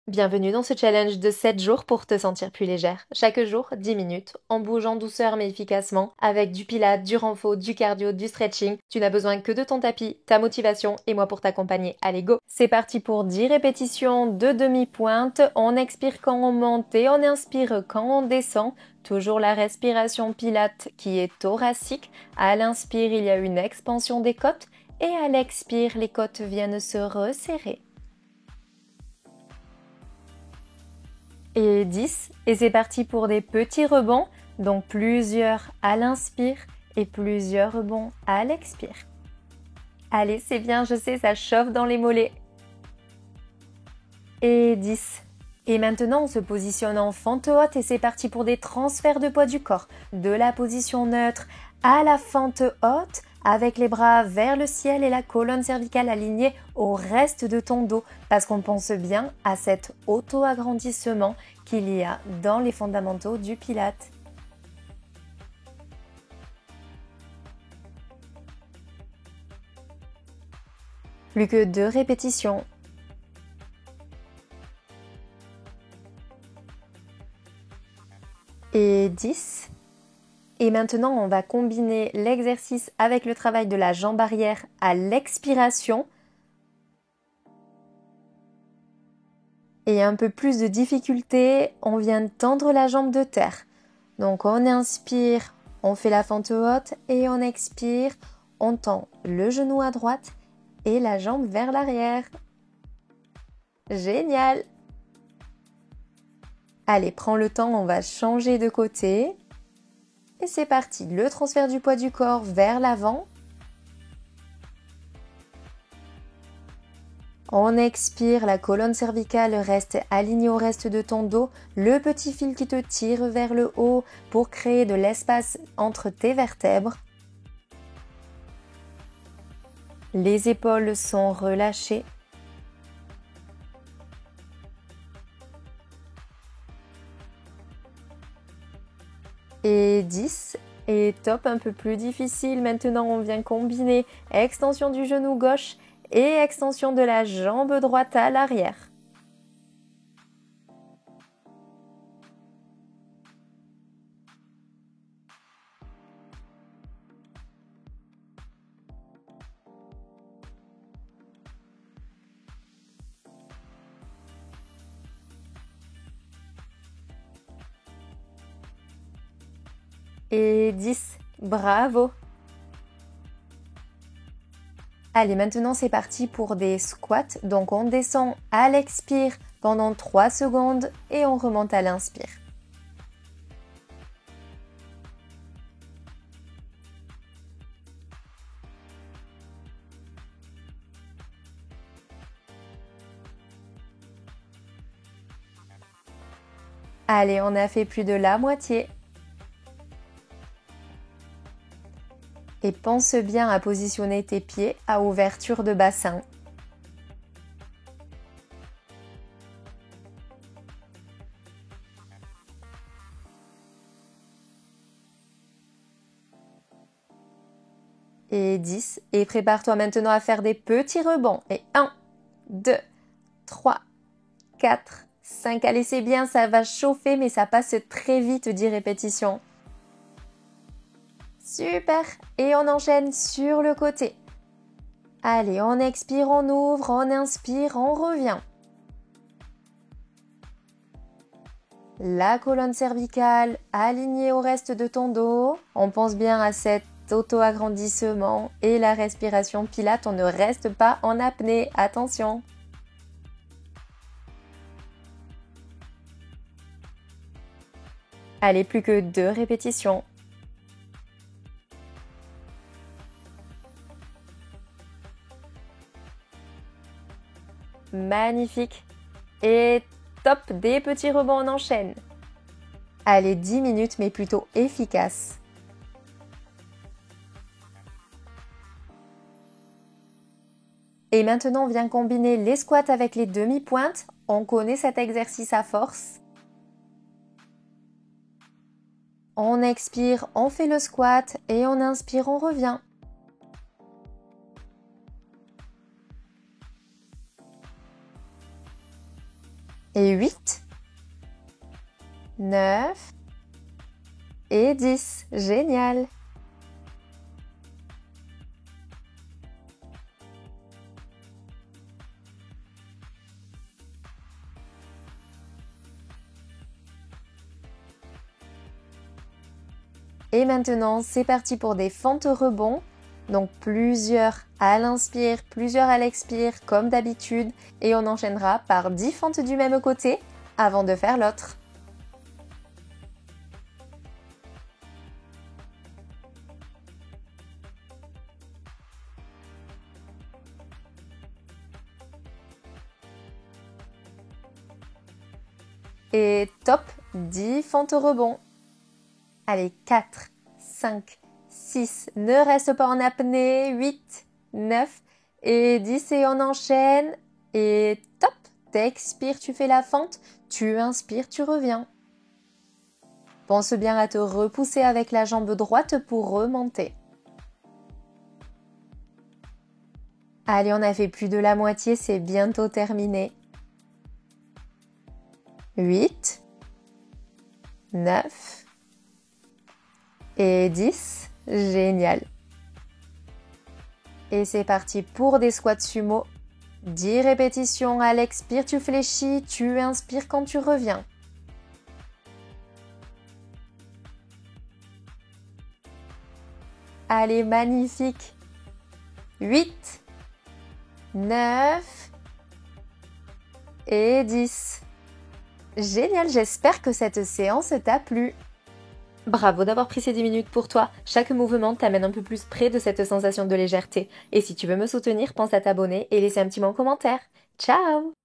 Bienvenue dans ce challenge de 7 jours pour te sentir plus légère. Chaque jour, 10 minutes, en bougeant douceur mais efficacement, avec du pilates, du renfo, du cardio, du stretching. Tu n'as besoin que de ton tapis, ta motivation et moi pour t'accompagner. Allez, go! C'est parti pour 10 répétitions de demi-pointe. On expire quand on monte et on inspire quand on descend. Toujours la respiration pilate qui est thoracique. À l'inspire, il y a une expansion des côtes et à l'expire, les côtes viennent se resserrer. Et 10. Et c'est parti pour des petits rebonds, donc plusieurs à l'inspire et plusieurs rebonds à l'expire. Allez, c'est bien, je sais, ça chauffe dans les mollets. Et 10. Et maintenant, on se positionne en fente haute et c'est parti pour des transferts de poids du corps. De la position neutre à la fente haute, avec les bras vers le ciel et la colonne cervicale alignée au reste de ton dos, parce qu'on pense bien à cet auto-agrandissement qu'il y a dans les fondamentaux du Pilate. Plus que 2 répétitions. Et 10. Et maintenant, on va combiner l'exercice avec le travail de la jambe arrière à l'expiration. Et un peu plus de difficulté, on vient tendre la jambe de terre. Donc on inspire, on fait la fente haute et on expire, on tend le genou à droite et la jambe vers l'arrière. Génial! Allez, prends le temps, on va changer de côté. Et c'est parti, le transfert du poids du corps vers l'avant. On expire, la colonne cervicale reste alignée au reste de ton dos, le petit fil qui te tire vers le haut pour créer de l'espace entre tes vertèbres. Les épaules sont relâchées. Et 10. Et top, un peu plus difficile. Maintenant, on vient combiner extension du genou gauche et extension de la jambe droite à l'arrière. Et 10. Bravo! Allez, maintenant c'est parti pour des squats. Donc on descend à l'expire pendant 3 secondes et on remonte à l'inspire. Allez, on a fait plus de la moitié. Et pense bien à positionner tes pieds à ouverture de bassin. Et 10. Et prépare-toi maintenant à faire des petits rebonds. Et 1, 2, 3, 4, 5. Allez, c'est bien, ça va chauffer, mais ça passe très vite, 10 répétitions. Super! Et on enchaîne sur le côté. Allez, on expire, on ouvre, on inspire, on revient. La colonne cervicale alignée au reste de ton dos. On pense bien à cet auto-agrandissement et la respiration pilate. On ne reste pas en apnée. Attention! Allez, plus que 2 répétitions. Magnifique! Et top, des petits rebonds, on enchaîne. Allez, 10 minutes, mais plutôt efficaces. Et maintenant, on vient combiner les squats avec les demi-pointes. On connaît cet exercice à force. On expire, on fait le squat et on inspire, on revient. et 8, 9 et 10. Génial! Et maintenant, c'est parti pour des fentes rebonds. Donc plusieurs à l'inspire, plusieurs à l'expire comme d'habitude. Et on enchaînera par 10 fentes du même côté avant de faire l'autre. Et top, 10 fentes rebonds. Allez, 4, 5, 6, ne reste pas en apnée, 8, 9 et 10 et on enchaîne. Et top, t'expires, tu fais la fente, tu inspires, tu reviens. Pense bien à te repousser avec la jambe droite pour remonter. Allez, on a fait plus de la moitié, c'est bientôt terminé. 8, 9 et 10. Génial. Et c'est parti pour des squats sumo. 10 répétitions à l'expire, tu fléchis, tu inspires quand tu reviens. Allez, magnifique. 8, 9 et 10. Génial, j'espère que cette séance t'a plu. Bravo d'avoir pris ces 10 minutes pour toi. Chaque mouvement t'amène un peu plus près de cette sensation de légèreté. Et si tu veux me soutenir, pense à t'abonner et laisser un petit mot en commentaire. Ciao!